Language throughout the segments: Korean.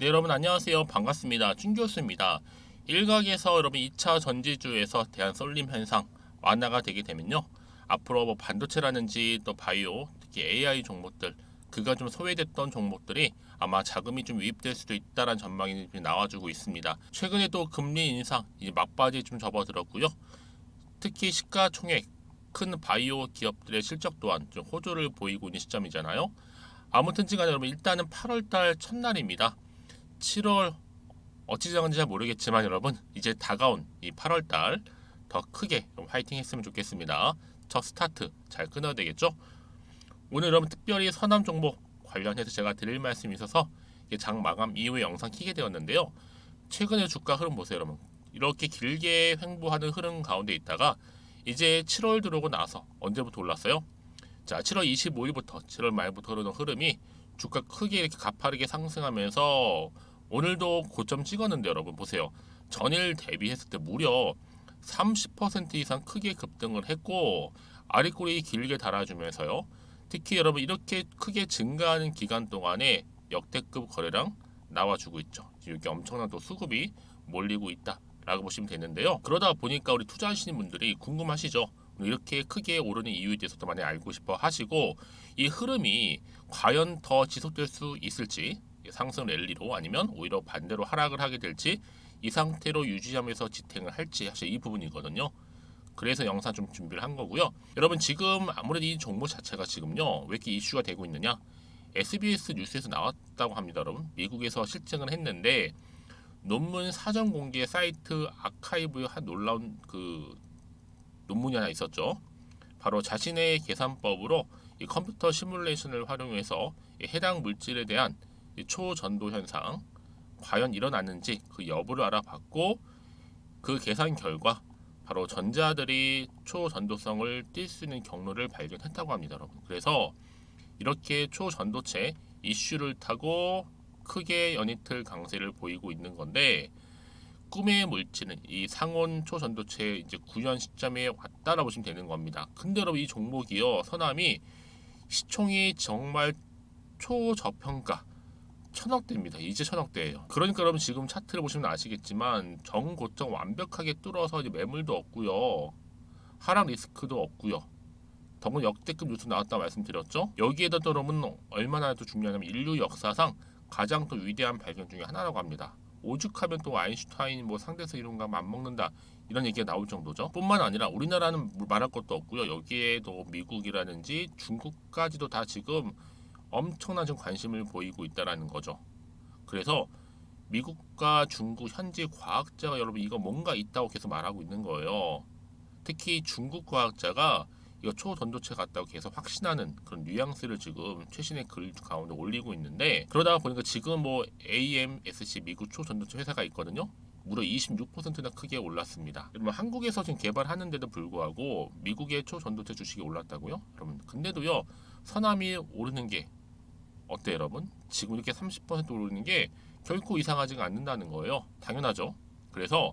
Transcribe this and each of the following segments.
네, 여러분 안녕하세요. 반갑습니다. 준 교수입니다. 일각에서 여러분 2차 전지주에서 대한 쏠림 현상 완화가 되게 되면요. 앞으로 뭐 반도체라든지 또 바이오, 특히 AI 종목들, 그가 좀 소외됐던 종목들이 아마 자금이 좀 유입될 수도 있다라는 전망이 나와주고 있습니다. 최근에 또 금리 인상 이제 막바지에 좀 접어들었고요. 특히 시가총액 큰 바이오 기업들의 실적 또한 좀 호조를 보이고 있는 시점이잖아요. 아무튼지간에 여러분 일단은 8월달 첫날입니다. 7월 어찌정인지 잘 모르겠지만 여러분 이제 다가온 이 8월달 더 크게 좀 화이팅 했으면 좋겠습니다. 첫 스타트 잘 끊어야 되겠죠? 오늘 여러분 특별히 서남 종목 관련해서 제가 드릴 말씀이 있어서 장 마감 이후에 영상 키게 되었는데요. 최근의 주가 흐름 보세요, 여러분. 이렇게 길게 횡보하는 흐름 가운데 있다가 이제 7월 들어오고 나서 언제부터 올랐어요? 자, 7월 25일부터 7월 말부터 흐르는 흐름이 주가 크게 이렇게 가파르게 상승하면서 오늘도 고점 찍었는데 여러분 보세요. 전일 대비했을 때 무려 30% 이상 크게 급등을 했고 아랫꼬리 길게 달아주면서요. 특히 여러분 이렇게 크게 증가하는 기간 동안에 역대급 거래량 나와주고 있죠. 지금 이렇게 엄청난 또 수급이 몰리고 있다라고 보시면 되는데요. 그러다 보니까 우리 투자하시는 분들이 궁금하시죠? 이렇게 크게 오르는 이유에 대해서도 많이 알고 싶어 하시고 이 흐름이 과연 더 지속될 수 있을지 상승 랠리로 아니면 오히려 반대로 하락을 하게 될지 이 상태로 유지하면서 지탱을 할지 사실 이 부분이거든요. 그래서 영상 좀 준비를 한 거고요. 여러분 지금 아무래도 이 종목 자체가 지금요 왜 이렇게 이슈가 되고 있느냐? SBS 뉴스에서 나왔다고 합니다, 여러분. 미국에서 실증을 했는데 논문 사전 공개 사이트 아카이브에 한 놀라운 그 논문이 하나 있었죠. 바로 자신의 계산법으로 이 컴퓨터 시뮬레이션을 활용해서 해당 물질에 대한 초전도 현상 과연 일어났는지 그 여부를 알아봤고 그 계산 결과 바로 전자들이 초전도성을 띌 수 있는 경로를 발견했다고 합니다, 여러분. 그래서 이렇게 초전도체 이슈를 타고 크게 연이틀 강세를 보이고 있는 건데 꿈의 물질은 이 상온 초전도체 이제 구현 시점에 왔다라고 보시면 되는 겁니다. 근데 여러분 이 종목이요 서남이 시총이 정말 초저평가 천억대입니다. 이제 천억대예요. 그러니까 여러분 지금 차트를 보시면 아시겠지만 정고점 완벽하게 뚫어서 이제 매물도 없고요. 하락 리스크도 없고요. 더군 역대급 뉴스 나왔다 말씀드렸죠. 여기에다 또 여러분 얼마나 또 중요하냐면 인류 역사상 가장 또 위대한 발견 중에 하나라고 합니다. 오죽하면 또 아인슈타인 뭐 상대성 이론과 맞먹는다 이런 얘기가 나올 정도죠. 뿐만 아니라 우리나라는 말할 것도 없고요. 여기에도 미국이라든지 중국까지도 다 지금 엄청난 좀 관심을 보이고 있다라는 거죠. 그래서 미국과 중국 현지 과학자가 여러분 이거 뭔가 있다고 계속 말하고 있는 거예요. 특히 중국 과학자가 이거 초전도체 같다고 계속 확신하는 그런 뉘앙스를 지금 최신의 글 가운데 올리고 있는데 그러다 보니까 지금 뭐 AMSC 미국 초전도체 회사가 있거든요. 무려 26%나 크게 올랐습니다. 여러분 한국에서 지금 개발하는데도 불구하고 미국의 초전도체 주식이 올랐다고요? 여러분 근데도요 서남이 오르는 게 어때요 여러분? 지금 이렇게 30% 오르는 게 결코 이상하지가 않는다는 거예요. 당연하죠. 그래서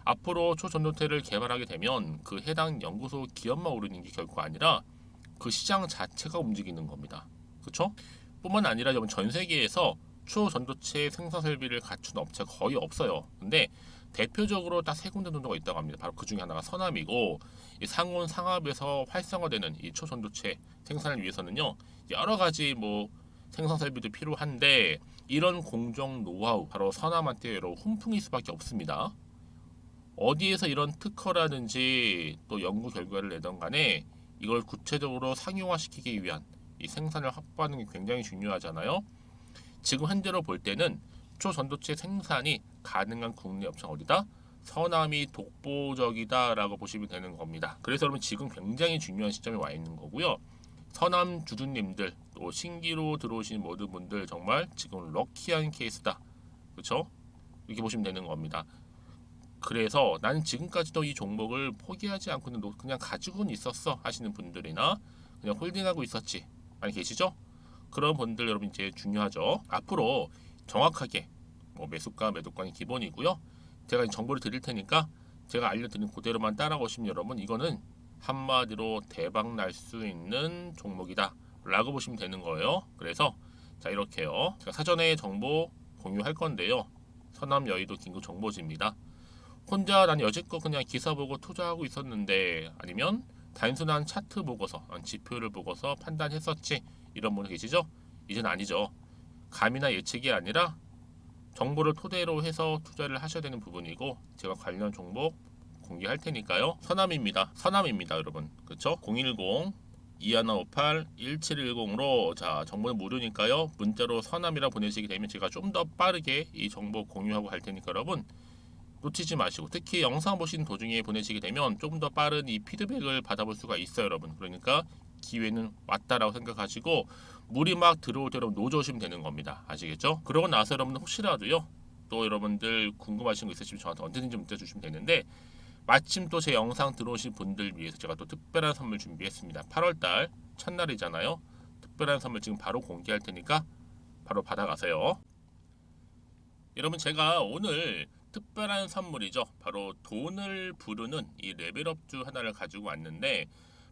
앞으로 초전도체를 개발하게 되면 그 해당 연구소 기업만 오르는 게 결코 아니라 그 시장 자체가 움직이는 겁니다. 그렇죠? 뿐만 아니라 전 세계에서 초전도체 생산 설비를 갖춘 업체가 거의 없어요. 근데 대표적으로 딱 세 군데 정도가 있다고 합니다. 바로 그 중에 하나가 서남이고 이 상온 상압에서 활성화되는 이 초전도체 생산을 위해서는요 여러 가지 뭐 생산 설비도 필요한데 이런 공정 노하우 바로 서남한테 여러 훈풍일 수밖에 없습니다. 어디에서 이런 특허라든지 또 연구 결과를 내던 간에 이걸 구체적으로 상용화시키기 위한 이 생산을 확보하는 게 굉장히 중요하잖아요. 지금 현재로 볼 때는 초전도체 생산이 가능한 국내 업체가 어디다? 서남이 독보적이다라고 보시면 되는 겁니다. 그래서 여러분 지금 굉장히 중요한 시점에 와 있는 거고요. 서남 주주님들 또 신기로 들어오신 모든 분들 정말 지금 럭키한 케이스다. 그렇죠? 이렇게 보시면 되는 겁니다. 그래서 나는 지금까지도 이 종목을 포기하지 않고는 그냥 가지고는 있었어 하시는 분들이나 그냥 홀딩하고 있었지 많이 계시죠? 그런 분들 여러분 이제 중요하죠. 앞으로 정확하게 뭐 매수가 매도가는 기본이고요. 제가 정보를 드릴 테니까 제가 알려드린 그대로만 따라오시면 여러분 이거는 한마디로 대박 날 수 있는 종목이다 라고 보시면 되는 거예요. 그래서 자 이렇게요. 제가 사전에 정보 공유할 건데요. 서남 여의도 긴급 정보지입니다. 혼자 난 여지껏 그냥 기사 보고 투자하고 있었는데, 아니면 단순한 차트 보고서, 지표를 보고서 판단했었지, 이런 분 계시죠? 이젠 아니죠. 감이나 예측이 아니라 정보를 토대로 해서 투자를 하셔야 되는 부분이고, 제가 관련 종목 공개할 테니까요. 서남입니다, 여러분. 그렇죠? 010 2158 1710으로, 자, 정보는 무료니까요. 문자로 서남이라 보내시게 되면 제가 좀 더 빠르게 이 정보 공유하고 할 테니까 여러분 놓치지 마시고, 특히 영상 보시는 도중에 보내시게 되면 좀 더 빠른 이 피드백을 받아볼 수가 있어요, 여러분. 그러니까 기회는 왔다라고 생각하시고 물이 막 들어올 때 여러분 노져오시면 되는 겁니다. 아시겠죠? 그러고 나서 여러분들 혹시라도요, 또 여러분들 궁금하신 거 있으시면 저한테 언제든지 문자 주시면 되는데, 마침 또 제 영상 들어오신 분들 위해서 제가 또 특별한 선물 준비했습니다. 8월달 첫날이잖아요. 특별한 선물 지금 바로 공개할 테니까 바로 받아가세요. 여러분, 제가 오늘 특별한 선물이죠. 바로 돈을 부르는 이 레벨업주 하나를 가지고 왔는데,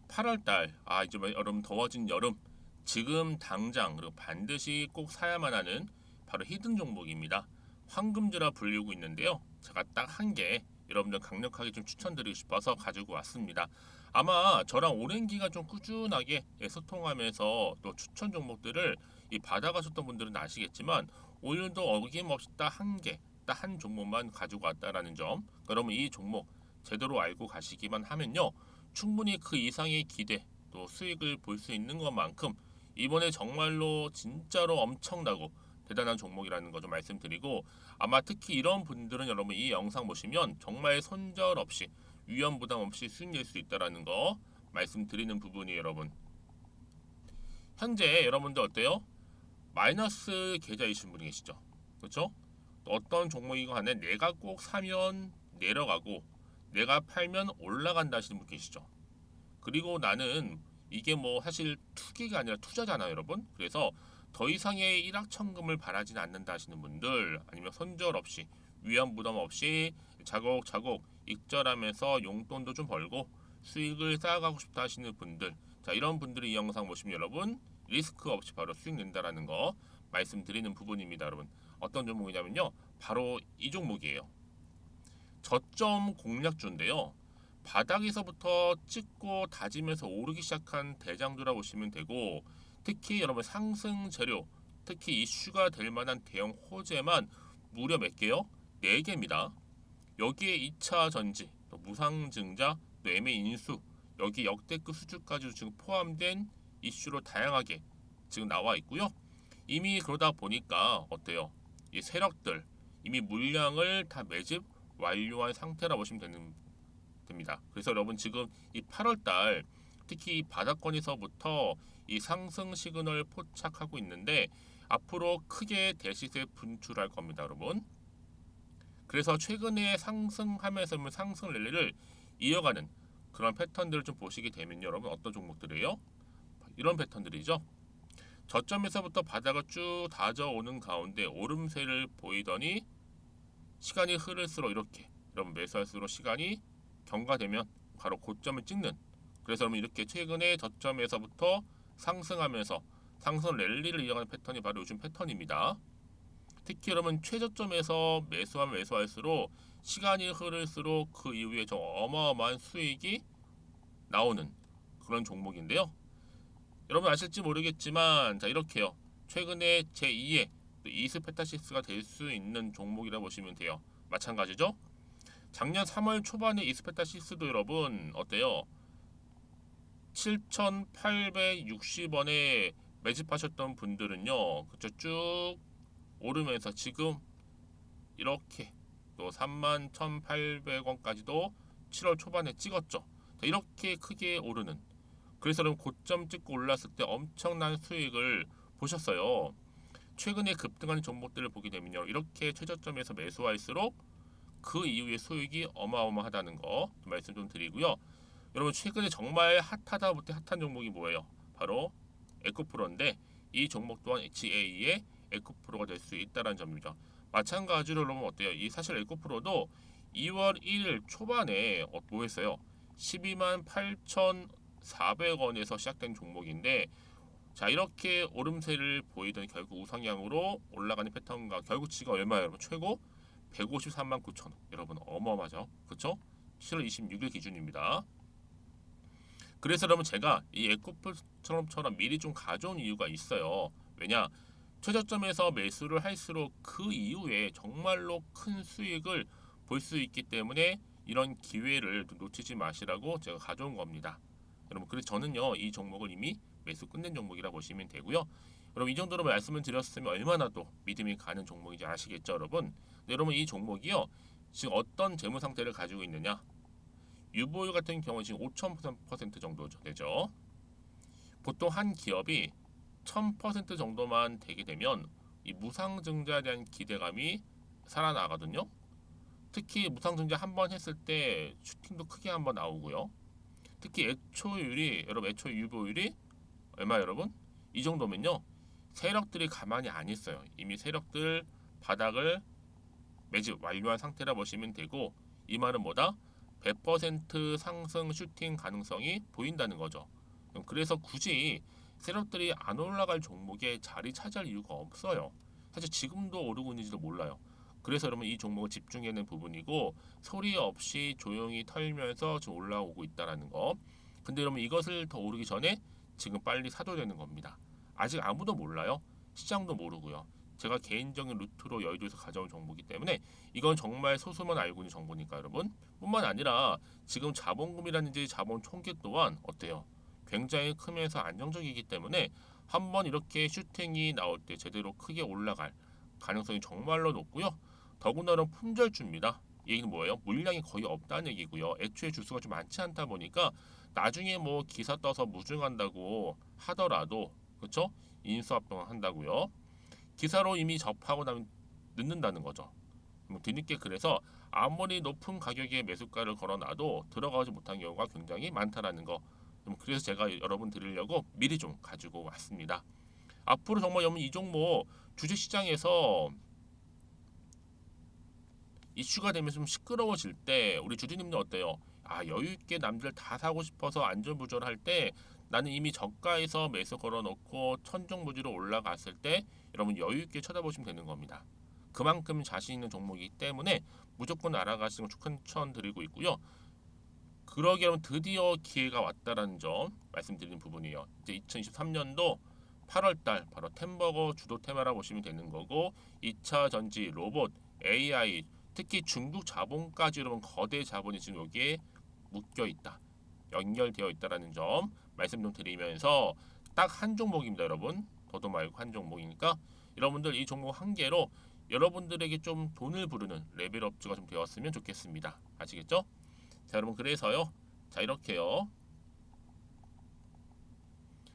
8월달, 이제 여러분 더워진 여름, 지금 당장 그리고 반드시 꼭 사야만 하는 바로 히든 종목입니다. 황금주라 불리고 있는데요. 제가 딱 한 개 여러분들 강력하게 좀 추천드리고 싶어서 가지고 왔습니다. 아마 저랑 오랜 기간 좀 꾸준하게 소통하면서 또 추천 종목들을 받아가셨던 분들은 아시겠지만, 오늘도 어김없이 딱 한 개, 딱 한 종목만 가지고 왔다라는 점, 그러면 이 종목 제대로 알고 가시기만 하면요, 충분히 그 이상의 기대 또 수익을 볼 수 있는 것만큼 이번에 정말로 진짜로 엄청나고 대단한 종목이라는 거 좀 말씀드리고, 아마 특히 이런 분들은 여러분 이 영상 보시면 정말 손절없이 위험 부담 없이 수익 낼 수 있다라는 거 말씀드리는 부분이에요, 여러분. 현재 여러분들 어때요? 마이너스 계좌이신 분이 계시죠? 그렇죠? 어떤 종목이건 간에 내가 꼭 사면 내려가고 내가 팔면 올라간다 하시는 분 계시죠? 그리고 나는 이게 뭐 사실 투기가 아니라 투자잖아요, 여러분. 그래서 더 이상의 일확천금을 바라지는 않는다 하시는 분들, 아니면 손절 없이 위험 부담 없이 차곡차곡 익절하면서 용돈도 좀 벌고 수익을 쌓아가고 싶다 하시는 분들, 자, 이런 분들이 이 영상 보시면 여러분 리스크 없이 바로 수익 낸다라는 거 말씀드리는 부분입니다, 여러분. 어떤 종목이냐면요, 바로 이 종목이에요. 저점 공략주인데요, 바닥에서부터 찍고 다지면서 오르기 시작한 대장주라 보시면 되고, 특히 여러분 상승 재료, 특히 이슈가 될 만한 대형 호재만 무려 몇 개요? 4개입니다. 여기에 2차 전지, 또 무상증자, 또 매매 인수, 여기 역대급 수주까지 지금 포함된 이슈로 다양하게 지금 나와 있고요. 이미 그러다 보니까 어때요? 이 세력들 이미 물량을 다 매집 완료한 상태라 보시면 됩니다. 그래서 여러분 지금 이 8월달 특히 이 바닥권에서부터 이 상승 시그널 포착하고 있는데, 앞으로 크게 대시세 분출할 겁니다, 여러분. 그래서 최근에 상승하면서 상승 랠리를 이어가는 그런 패턴들을 좀 보시게 되면 여러분 어떤 종목들이에요? 이런 패턴들이죠. 저점에서부터 바닥을 쭉 다져오는 가운데 오름세를 보이더니 시간이 흐를수록 이렇게 여러분 매수할수록 시간이 경과되면 바로 고점을 찍는, 그래서 여러분 이렇게 최근에 저점에서부터 상승하면서 상승 랠리를 이어가는 패턴이 바로 요즘 패턴입니다. 특히 여러분 최저점에서 매수하면 매수할수록 시간이 흐를수록 그 이후에 좀 어마어마한 수익이 나오는 그런 종목인데요. 여러분 아실지 모르겠지만, 자, 이렇게요, 최근에 제2의 이스페타시스가 될 수 있는 종목이라 보시면 돼요. 마찬가지죠. 작년 3월 초반에 이스페타시스도 여러분 어때요? 7,860원에 매집하셨던 분들은요, 그쵸, 쭉 오르면서 지금 이렇게 또 31,800원까지도 7월 초반에 찍었죠. 이렇게 크게 오르는, 그래서 여러분 고점 찍고 올랐을 때 엄청난 수익을 보셨어요. 최근에 급등하는 종목들을 보게 되면요, 이렇게 최저점에서 매수할수록 그 이후에 수익이 어마어마하다는 거 말씀 좀 드리고요. 여러분 최근에 정말 핫하다 못해 핫한 종목이 뭐예요? 바로 에코프로인데, 이 종목 또한 HA의 에코프로가 될 수 있다는 점이죠. 마찬가지로 여러분 어때요? 이 사실 에코프로도 2월 1일 초반에 뭐 했어요? 128,400원에서 시작된 종목인데, 자, 이렇게 오름세를 보이던 결국 우상향으로 올라가는 패턴과 결국치가 얼마예요, 여러분? 최고 153만 9천 원. 여러분 어마어마하죠, 그렇죠? 7월 26일 기준입니다. 그래서 여러분 제가 이 에코프처럼 미리 좀 가져온 이유가 있어요. 왜냐? 최저점에서 매수를 할수록 그 이후에 정말로 큰 수익을 볼 수 있기 때문에 이런 기회를 놓치지 마시라고 제가 가져온 겁니다. 여러분, 그래서 저는요 이 종목을 이미 매수 끝낸 종목이라 보시면 되고요. 여러분, 이 정도로 말씀을 드렸으면 얼마나 또 믿음이 가는 종목인지 아시겠죠, 여러분? 네, 여러분, 이 종목이요 지금 어떤 재무 상태를 가지고 있느냐? 유보율 같은 경우 지금 5,000% 정도 되죠. 보통 한 기업이 1000% 정도만 되게 되면 이 무상증자에 대한 기대감이 살아나거든요. 특히 무상증자 한 번 했을 때 슈팅도 크게 한번 나오고요. 특히 애초율이, 여러분 애초 유보율이 얼마, 여러분? 이 정도면요 세력들이 가만히 안 있어요. 이미 세력들 바닥을 매집 완료한 상태라 보시면 되고, 이 말은 뭐다? 100% 상승 슈팅 가능성이 보인다는 거죠. 그래서 굳이 세력들이 안 올라갈 종목에 자리 차지할 이유가 없어요. 사실 지금도 오르고 있는지도 몰라요. 그래서 여러분 이 종목을 집중해야 하는 부분이고, 소리 없이 조용히 털면서 지금 올라오고 있다라는 거. 근데 여러분 이것을 더 오르기 전에 지금 빨리 사둬야 되는 겁니다. 아직 아무도 몰라요. 시장도 모르고요. 제가 개인적인 루트로 여의도에서 가져온 정보이기 때문에 이건 정말 소수만 알고 있는 정보니까 여러분. 뿐만 아니라 지금 자본금이라든지 자본 총계 또한 어때요? 굉장히 크면서 안정적이기 때문에 한번 이렇게 슈팅이 나올 때 제대로 크게 올라갈 가능성이 정말로 높고요. 더군다나 품절주입니다. 이 얘기는 뭐예요? 물량이 거의 없다는 얘기고요. 애초에 주수가 좀 많지 않다 보니까 나중에 뭐 기사 떠서 무증한다고 하더라도, 그렇죠? 인수합병을 한다고요. 기사로 이미 접하고 나면 늦는다는 거죠. 뒤늦게, 그래서 아무리 높은 가격에 매수가를 걸어놔도 들어가지 못한 경우가 굉장히 많다라는 거. 그래서 제가 여러분 드리려고 미리 좀 가지고 왔습니다. 앞으로 정말 여러분 이 종목 주식시장에서 이슈가 되면 좀 시끄러워질 때 우리 주주님들 어때요? 아, 여유 있게 남들 다 사고 싶어서 안절부절할 때 나는 이미 저가에서 매수 걸어놓고 천정부지로 올라갔을 때 여러분 여유 있게 쳐다보시면 되는 겁니다. 그만큼 자신 있는 종목이기 때문에 무조건 알아가시는 걸 추천드리고 있고요. 그러기 위해 드디어 기회가 왔다라는 점 말씀드리는 부분이에요. 이제 2023년도 8월달 바로 템버거 주도 테마라 보시면 되는 거고, 2차 전지, 로봇, AI, 특히 중국 자본까지 여러분 거대 자본이 지금 여기에 묶여 있다, 연결되어 있다라는 점 말씀 좀 드리면서 딱 한 종목입니다, 여러분. 더도 말고 한 종목이니까 여러분들 이 종목 한 개로 여러분들에게 좀 돈을 부르는 레벨업주가 좀 되었으면 좋겠습니다. 아시겠죠? 자, 여러분, 그래서요. 자, 이렇게요.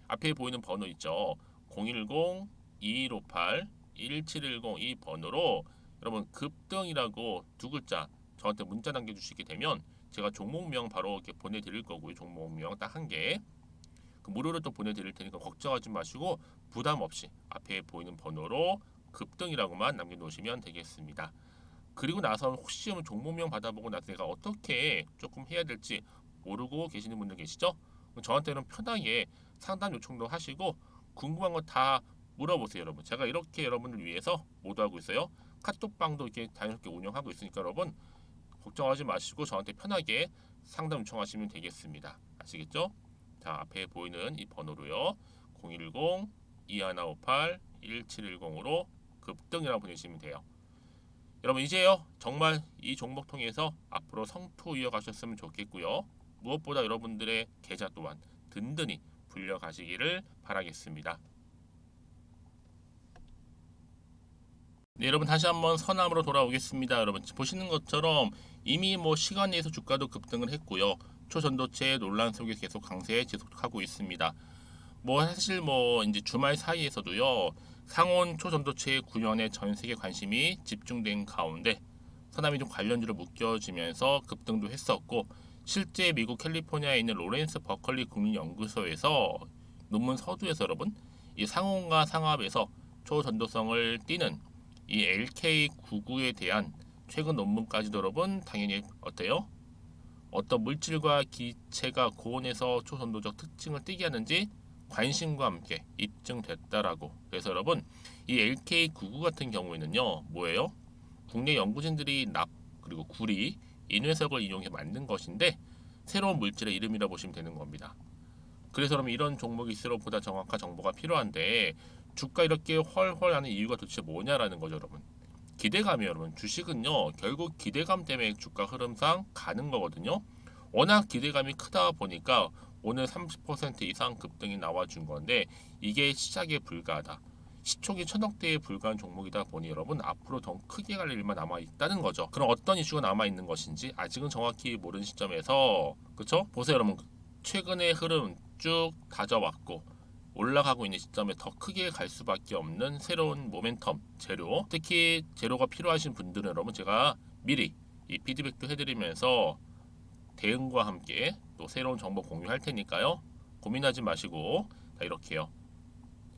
앞에 보이는 번호 있죠. 010-2158-1710 이 번호로 여러분 급등이라고 두 글자 저한테 문자 남겨주시게 되면 제가 종목명 바로 이렇게 보내드릴 거고요. 종목명 딱 한 개. 그 무료로 또 보내드릴 테니까 걱정하지 마시고 부담 없이 앞에 보이는 번호로 급등이라고만 남겨놓으시면 되겠습니다. 그리고 나서 혹시 종목명 받아보고 나서 내가 어떻게 조금 해야 될지 모르고 계시는 분들 계시죠? 저한테는 편하게 상담 요청도 하시고 궁금한 거 다 물어보세요, 여러분. 제가 이렇게 여러분을 위해서 모두하고 있어요. 카톡방도 이렇게 자연스럽게 운영하고 있으니까 여러분 걱정하지 마시고 저한테 편하게 상담 요청하시면 되겠습니다. 아시겠죠? 자, 앞에 보이는 이 번호로요. 010-2158-1710으로 급등이라고 보내시면 돼요. 여러분 이제요 정말 이 종목 통해서 앞으로 성투 이어가셨으면 좋겠고요. 무엇보다 여러분들의 계좌 또한 든든히 불려가시기를 바라겠습니다. 네, 여러분 다시 한번 선암으로 돌아오겠습니다. 여러분 보시는 것처럼 이미 뭐 시간 내에서 주가도 급등을 했고요. 초전도체 논란 속에 계속 강세 지속하고 있습니다. 뭐 사실 뭐 이제 주말 사이에서도요 상온 초전도체 구현에 전 세계 관심이 집중된 가운데 서남이 좀 관련주로 묶여지면서 급등도 했었고, 실제 미국 캘리포니아에 있는 로렌스 버컬리 국립연구소에서 논문 서두에서 여러분 이 상온과 상압에서 초전도성을 띠는 이 LK99에 대한 최근 논문까지도 여러분 당연히 어때요? 어떤 물질과 기체가 고온에서 초전도적 특징을 띠게 하는지 관심과 함께 입증됐다라고. 그래서 여러분 이 LK99 같은 경우에는요 뭐예요? 국내 연구진들이 납 그리고 구리 인외석을 이용해 만든 것인데 새로운 물질의 이름이라 보시면 되는 겁니다. 그래서 그럼 이런 종목이 있을수록 보다 정확한 정보가 필요한데 주가 이렇게 헐헐하는 이유가 도대체 뭐냐라는 거죠, 여러분. 기대감이에요, 여러분. 주식은요 결국 기대감 때문에 주가 흐름상 가는 거거든요. 워낙 기대감이 크다 보니까 오늘 30% 이상 급등이 나와준 건데 이게 시작에 불과하다. 시총이 1000억대에 불과한 종목이다 보니 여러분 앞으로 더 크게 갈 일만 남아 있다는 거죠. 그럼 어떤 이슈가 남아 있는 것인지 아직은 정확히 모르는 시점에서 그쵸? 보세요, 여러분. 최근의 흐름 쭉 다져왔고 올라가고 있는 시점에 더 크게 갈 수밖에 없는 새로운 모멘텀 재료, 특히 재료가 필요하신 분들은 여러분 제가 미리 이 피드백도 해드리면서 대응과 함께 또 새로운 정보 공유할 테니까요. 고민하지 마시고 자, 이렇게요.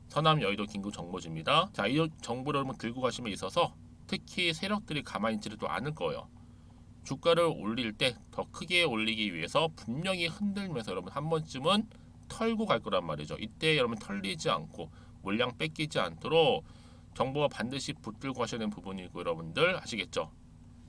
서남 여의도 긴급 정보지입니다. 자, 이 정보를 여러분 들고 가심에 있어서 특히 세력들이 가만히 있지도 않을 거예요. 주가를 올릴 때 더 크게 올리기 위해서 분명히 흔들면서 여러분 한 번쯤은 털고 갈 거란 말이죠. 이때 여러분 털리지 않고 물량 뺏기지 않도록 정보가 반드시 붙들고 하셔야 되는 부분이고 여러분들 아시겠죠?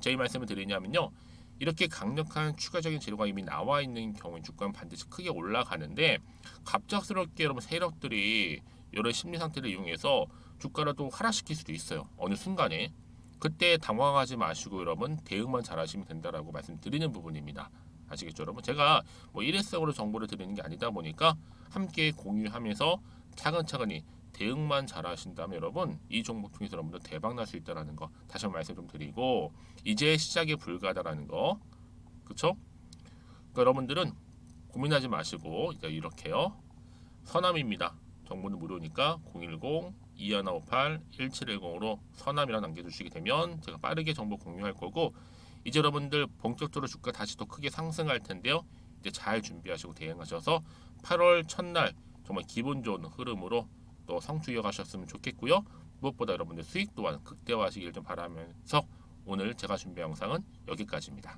제 이 말씀을 드리냐면요. 이렇게 강력한 추가적인 재료가 이미 나와 있는 경우에 주가는 반드시 크게 올라가는데 갑작스럽게 여러분 세력들이 이런 심리 상태를 이용해서 주가를 또 하락시킬 수도 있어요. 어느 순간에. 그때 당황하지 마시고 여러분 대응만 잘하시면 된다라고 말씀드리는 부분입니다. 아시겠죠, 여러분? 제가 뭐 일회성으로 정보를 드리는 게 아니다 보니까 함께 공유하면서 차근차근히 대응만 잘하신다면 여러분 이 종목 통해서 여러분들 대박 날 수 있다라는 거 다시 한번 말씀 좀 드리고 이제 시작에 불과하다라는 거, 그렇죠? 그러니까 여러분들은 고민하지 마시고 이제 이렇게요. 서남입니다. 정보는 무료니까 010-2158-1710으로 서남이라 남겨주시게 되면 제가 빠르게 정보 공유할 거고 이제 여러분들 본격적으로 주가 다시 더 크게 상승할 텐데요. 이제 잘 준비하시고 대응하셔서 8월 첫날 정말 기분 좋은 흐름으로 또 성투 이어가셨으면 좋겠고요. 무엇보다 여러분들 수익 또한 극대화하시길 좀 바라면서 오늘 제가 준비한 영상은 여기까지입니다.